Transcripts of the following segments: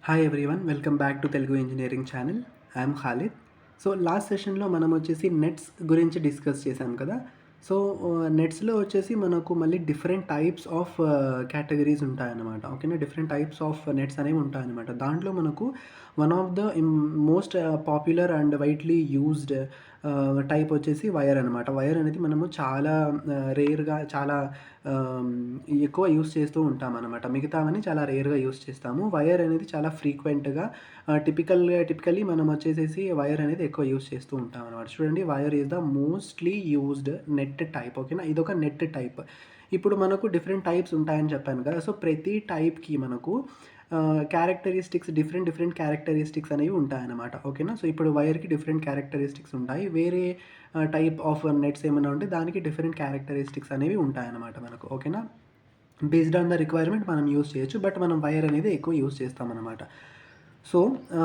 Hi everyone, welcome back to Telugu engineering channel. I'm Khalid. So last సెషన్లో మనం వచ్చేసి nets గురించి డిస్కస్ చేసాం కదా. సో నెట్స్లో వచ్చేసి మనకు మళ్ళీ డిఫరెంట్ టైప్స్ ఆఫ్ కేటగిరీస్ ఉంటాయన్నమాట. ఓకేనా, డిఫరెంట్ టైప్స్ ఆఫ్ నెట్స్ అనేవి ఉంటాయన్నమాట. దాంట్లో మనకు one of the most popular and widely used type వచ్చేసి వైర్ అనమాట. వైర్ అనేది మనము చాలా రేర్గా, చాలా ఎక్కువ యూస్ చేస్తూ ఉంటామన్నమాట. మిగతావన్నీ చాలా రేర్గా యూస్ చేస్తాము. వైర్ అనేది చాలా ఫ్రీక్వెంట్గా టిపికల్లీ మనం వచ్చేసేసి వైర్ అనేది ఎక్కువ యూస్ చేస్తూ ఉంటాం అనమాట. చూడండి, wire is the mostly used net type. ఓకేనా, ఇదొక నెట్ టైప్. ఇప్పుడు మనకు డిఫరెంట్ టైప్స్ ఉంటాయని చెప్పాను కదా. సో ప్రతి టైప్కి మనకు డిఫరెంట్ క్యారెక్టరిస్టిక్స్ అనేవి ఉంటాయన్నమాట. ఓకేనా, సో ఇప్పుడు వైర్కి డిఫరెంట్ క్యారెక్టరిస్టిక్స్ ఉంటాయి. వేరే టైప్ ఆఫ్ నెట్స్ ఏమైనా ఉంటే దానికి డిఫరెంట్ క్యారెక్టరిస్టిక్స్ అనేవి ఉంటాయన్నమాట మనకు. ఓకేనా, బేస్డ్ ఆన్ ద రిక్వైర్మెంట్ మనం యూస్ చేయొచ్చు, బట్ మనం వైర్ అనేది ఎక్కువ యూస్ చేస్తామన్నమాట. సో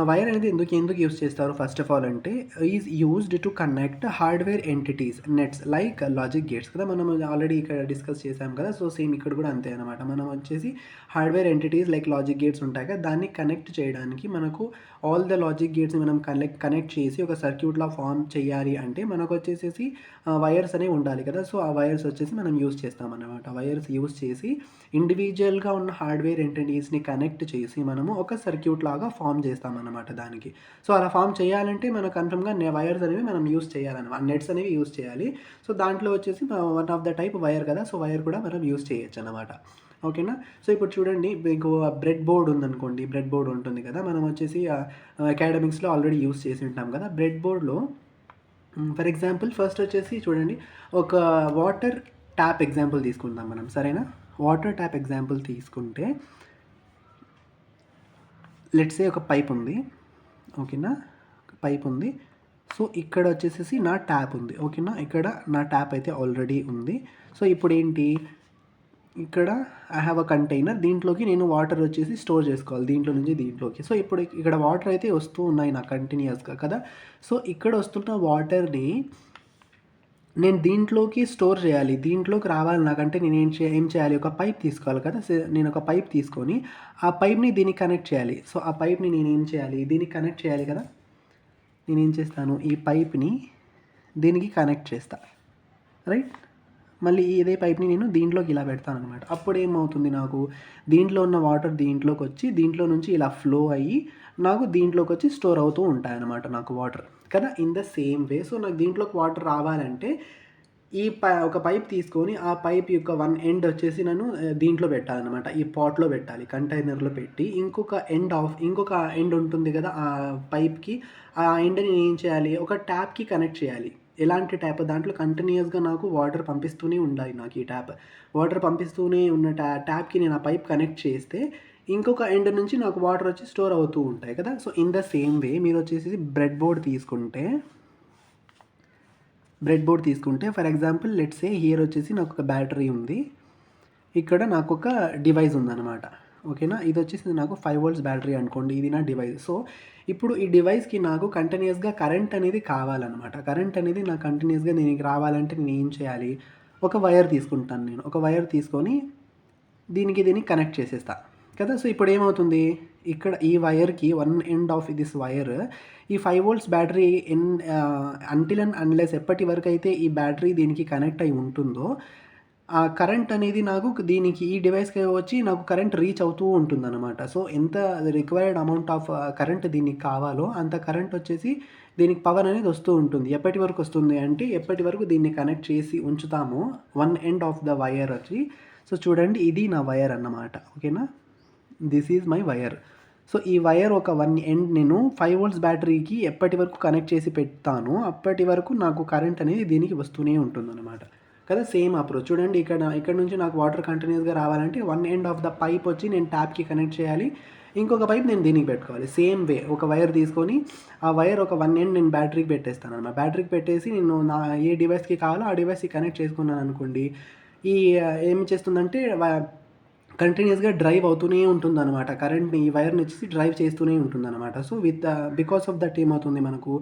వైర్ అనేది ఎందుకు యూస్ చేస్తారు ఫస్ట్ ఆఫ్ ఆల్ అంటే, is used to connect hardware entities nets like logic gates కదా. మనం ఆల్రెడీ ఇక్కడ డిస్కస్ చేసాం కదా. సో సేమ్ ఇక్కడ కూడా అంతే అనమాట. మనం వచ్చేసి hardware entities like logic gates ఉంటాయి కదా, దాన్ని కనెక్ట్ చేయడానికి మనకు ఆల్ ద లాజిక్ గేట్స్ని మనం కనెక్ట్ చేసి ఒక సర్క్యూట్లా ఫామ్ చేయాలి అంటే మనకు వచ్చేసేసి వైర్స్ అనేవి ఉండాలి కదా. సో ఆ వైర్స్ వచ్చేసి మనం యూస్ చేస్తామన్నమాట. వైర్స్ యూస్ చేసి ఇండివిజువల్గా ఉన్న హార్డ్వేర్ ఎంటిటీస్ని కనెక్ట్ చేసి మనము ఒక సర్క్యూట్ లాగా ఫామ్ చేస్తామన్నమాట దానికి. సో అలా ఫామ్ చేయాలంటే మనం కన్ఫర్మ్గా వైర్స్ అనేవి మనం యూస్ చేయాలన్నమాట, నెట్స్ అనేవి యూస్ చేయాలి. సో దాంట్లో వచ్చేసి one of the type wire కదా. సో వైర్ కూడా మనం యూస్ చేయొచ్చు అనమాట. ఓకేనా, సో ఇప్పుడు చూడండి, మీకు బ్రెడ్ బోర్డ్ ఉందనుకోండి. బ్రెడ్ బోర్డ్ ఉంటుంది కదా, మనం వచ్చేసి అకాడమిక్స్లో ఆల్రెడీ యూస్ చేసి ఉంటాం కదా. బ్రెడ్ బోర్డ్లో ఫర్ ఎగ్జాంపుల్ ఫస్ట్ వచ్చేసి చూడండి, ఒక వాటర్ ట్యాప్ ఎగ్జాంపుల్ తీసుకుందాం మనం. సరేనా, వాటర్ ట్యాప్ ఎగ్జాంపుల్ తీసుకుంటే లెట్స్ సే ఒక పైప్ ఉంది. ఓకేనా, పైప్ ఉంది. సో ఇక్కడ వచ్చేసేసి నా ట్యాప్ ఉంది. ఓకేనా, ఇక్కడ నా ట్యాప్ అయితే ఆల్రెడీ ఉంది. సో ఇప్పుడు ఏంటి, ఇక్కడ ఐ హ్యావ్ అ కంటైనర్. దీంట్లోకి నేను వాటర్ వచ్చేసి స్టోర్ చేసుకోవాలి, దీంట్లో నుంచి దీంట్లోకి. సో ఇప్పుడు ఇక్కడ వాటర్ అయితే వస్తూ ఉన్నాయి నాకు కంటిన్యూస్గా కదా. సో ఇక్కడ వస్తున్న వాటర్ని నేను దీంట్లోకి స్టోర్ చేయాలి, దీంట్లోకి రావాలి నాకంటే నేను ఏం చేయాలి, ఒక పైప్ తీసుకోవాలి కదా. నేను ఒక పైప్ తీసుకొని ఆ పైప్ని దీనికి కనెక్ట్ చేయాలి. సో ఆ పైప్ని నేను ఏం చేయాలి, దీనికి కనెక్ట్ చేయాలి కదా. నేనేం చేస్తాను, ఈ పైప్ని దీనికి కనెక్ట్ చేస్తా, రైట్. మళ్ళీ ఇదే పైప్ని నేను దీంట్లోకి ఇలా పెడతాను అనమాట. అప్పుడు ఏమవుతుంది, నాకు దీంట్లో ఉన్న వాటర్ దీంట్లోకి వచ్చి దీంట్లో నుంచి ఇలా ఫ్లో అయ్యి నాకు దీంట్లోకి వచ్చి స్టోర్ అవుతూ ఉంటాయి అన్నమాట నాకు వాటర్ కదా. In the same way, so నాకు దీంట్లోకి వాటర్ రావాలంటే ఒక పైప్ తీసుకొని ఆ పైప్ యొక్క వన్ ఎండ్ వచ్చేసి నేను దీంట్లో పెట్టాలన్నమాట, ఈ పాట్లో పెట్టాలి, కంటైనర్లో పెట్టి ఇంకొక ఎండ్ ఉంటుంది కదా ఆ పైప్కి. ఆ ఎండ్ని నేను ఏం చేయాలి, ఒక ట్యాప్కి కనెక్ట్ చేయాలి. ఎలాంటి ట్యాప్, దాంట్లో కంటిన్యూస్గా నాకు వాటర్ పంపిస్తూనే ఉండాలి. నాకు ఈ ట్యాప్ వాటర్ పంపిస్తూనే ఉన్న ట్యాప్కి నేను ఆ పైప్ కనెక్ట్ చేస్తే ఇంకొక ఎండ్ నుంచి నాకు వాటర్ వచ్చి స్టోర్ అవుతూ ఉంటాయి కదా. So in the same way మీరు వచ్చేసి బ్రెడ్ బోర్డ్ తీసుకుంటే for example let's say here వచ్చేసి నాకు ఒక బ్యాటరీ ఉంది, ఇక్కడ నాకు ఒక డివైస్ ఉందన్నమాట. ఓకేనా, ఇది వచ్చేసి నాకు 5 volts బ్యాటరీ అనుకోండి, ఇది నా డివైస్. సో ఇప్పుడు ఈ డివైస్కి నాకు కంటిన్యూస్గా కరెంట్ అనేది కావాలన్నమాట. కరెంట్ అనేది నాకు కంటిన్యూస్గా దీనికి రావాలంటే నేను ఏం చేయాలి, ఒక వైర్ తీసుకుంటాను. నేను ఒక వైర్ తీసుకొని దీనికి కనెక్ట్ చేసేస్తా కదా. సో ఇప్పుడు ఏమవుతుంది, ఇక్కడ ఈ వైర్కి one end of this wire ఈ 5 volts battery until and unless ఎప్పటి వరకు అయితే ఈ బ్యాటరీ దీనికి కనెక్ట్ అయి ఉంటుందో ఆ కరెంట్ అనేది నాకు దీనికి ఈ డివైస్కి వచ్చి నాకు కరెంట్ రీచ్ అవుతూ ఉంటుందన్నమాట. సో ఎంత రిక్వైర్డ్ అమౌంట్ ఆఫ్ కరెంట్ దీనికి కావాలో అంత కరెంట్ వచ్చేసి దీనికి పవర్ అనేది వస్తూ ఉంటుంది. ఎప్పటి వరకు వస్తుంది అంటే, ఎప్పటి వరకు దీన్ని కనెక్ట్ చేసి ఉంచుతామో one end of the wire వచ్చి. సో చూడండి, ఇది నా వైర్ అన్నమాట. ఓకేనా, this is my wire. So ఈ వైర్ ఒక వన్ ఎండ్ నేను 5 volts బ్యాటరీకి ఎప్పటి వరకు కనెక్ట్ చేసి పెడతానో అప్పటి వరకు నాకు కరెంట్ అనేది దీనికి వస్తూనే ఉంటుందన్నమాట కదా. సేమ్ అప్రోచ్ చూడండి, ఇక్కడ నుంచి నాకు వాటర్ కంటిన్యూస్గా రావాలంటే one end of the pipe వచ్చి నేను ట్యాప్కి కనెక్ట్ చేయాలి, ఇంకొక పైప్ నేను దీనికి పెట్టుకోవాలి. సేమ్ వే ఒక వైర్ తీసుకొని ఆ వైర్ ఒక వన్ ఎండ్ నేను బ్యాటరీకి పెట్టేస్తాను అన్నమాట. బ్యాటరీకి పెట్టేసి నేను నా ఏ డివైస్కి కావాలో ఆ డివైస్కి కనెక్ట్ చేసుకున్నాను అనుకోండి. ఏం చేస్తుందంటే కంటిన్యూస్గా డ్రైవ్ అవుతూనే ఉంటుందన్నమాట. కరెంట్ని ఈ వైర్ని వచ్చేసి డ్రైవ్ చేస్తూనే ఉంటుందన్నమాట. సో బికాస్ ఆఫ్ దట్ ఏమవుతుంది, మనకు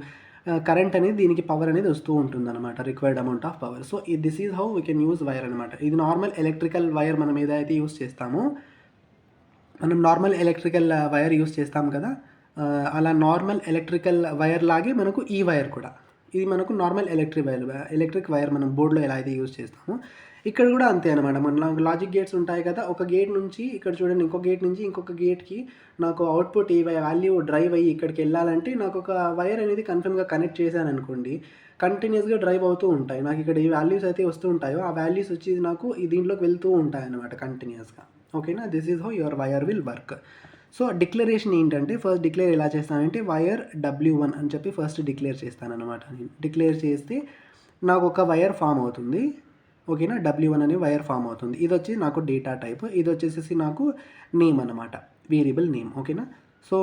కరెంట్ అనేది దీనికి పవర్ అనేది వస్తూ ఉంటుందన్నమాట, required amount of power. So this is how we can use wire అనమాట. ఇది నార్మల్ ఎలక్ట్రికల్ వైర్ మనం ఏదైతే యూస్ చేస్తామో మనం నార్మల్ ఎలక్ట్రికల్ వైర్ యూస్ చేస్తాం కదా, అలా నార్మల్ ఎలక్ట్రికల్ వైర్ లాగే మనకు ఈ వైర్ కూడా. ఇది మనకు నార్మల్ ఎలక్ట్రిక్ వైర్ మనం బోర్డ్‌లో ఎలా అయితే యూజ్ చేస్తామో, ఇక్కడ కూడా అంతే అనమాట. మన లాజిక్ గేట్స్ ఉంటాయి కదా, ఒక గేట్ నుంచి ఇక్కడ చూడండి, ఇంకో గేట్ నుంచి ఇంకొక గేట్‌కి నాకు అవుట్‌పుట్ ఈ వాల్యూ డ్రైవ్ అయ్యి ఇక్కడికెళ్ళాలంటే నాకు ఒక వైర్ అనేది కన్ఫర్మ్‌గా కనెక్ట్ చేశాననుకోండి, కంటిన్యూయస్‌గా డ్రైవ్ అవుతూ ఉంటాయి. నాకు ఇక్కడ ఈ వాల్యూస్ అయితే వస్తూ ఉంటాయో, ఆ వాల్యూస్ వచ్చి నాకు దీంట్లోకి వెళ్తూ ఉంటాయన్నమాట కంటిన్యూయస్‌గా. ఓకేనా? This is how your wire will work. So declaration ఏంటంటే, ఫస్ట్ డిక్లేర్ ఎలా చేస్తానంటే వైర్ W1 అని చెప్పి ఫస్ట్ డిక్లేర్ చేస్తానన్నమాట. నేను డిక్లేర్ చేస్తే నాకు ఒక వైర్ ఫామ్ అవుతుంది. ఓకేనా? W1 అనే వైర్ ఫామ్ అవుతుంది. ఇది వచ్చి నాకు డేటా టైప్, ఇది వచ్చేసేసి నాకు నేమ్ అనమాట, వేరియబుల్ నేమ్. ఓకేనా? సో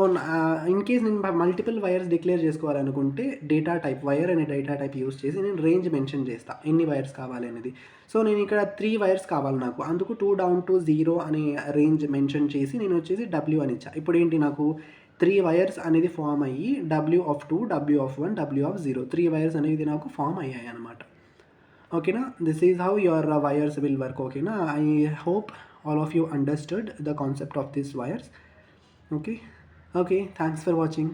ఇన్ కేస్ నేను మల్టిపుల్ వైర్స్ డిక్లేర్ చేసుకోవాలనుకుంటే డేటా టైప్, వైర్ అనే డేటా టైప్ యూస్ చేసి నేను రేంజ్ మెన్షన్ చేస్తా, ఎన్ని వైర్స్ కావాలి అనేది. సో నేను ఇక్కడ 3 వైర్స్ కావాలి నాకు, అందుకు 2 డౌన్ టు 0 అనే రేంజ్ మెన్షన్ చేసి నేను వచ్చేసి W అని ఇచ్చా. ఇప్పుడు ఏంటి, నాకు 3 వైర్స్ అనేది ఫామ్ అయ్యి W(2), W(1), W(0), 3 వైర్స్ అనేది నాకు ఫామ్ అయ్యాయి అనమాట. ఓకేనా? This is how your wires will work. ఓకేనా? I hope all of you understood the concept of this wires. Okay. Okay, thanks for watching.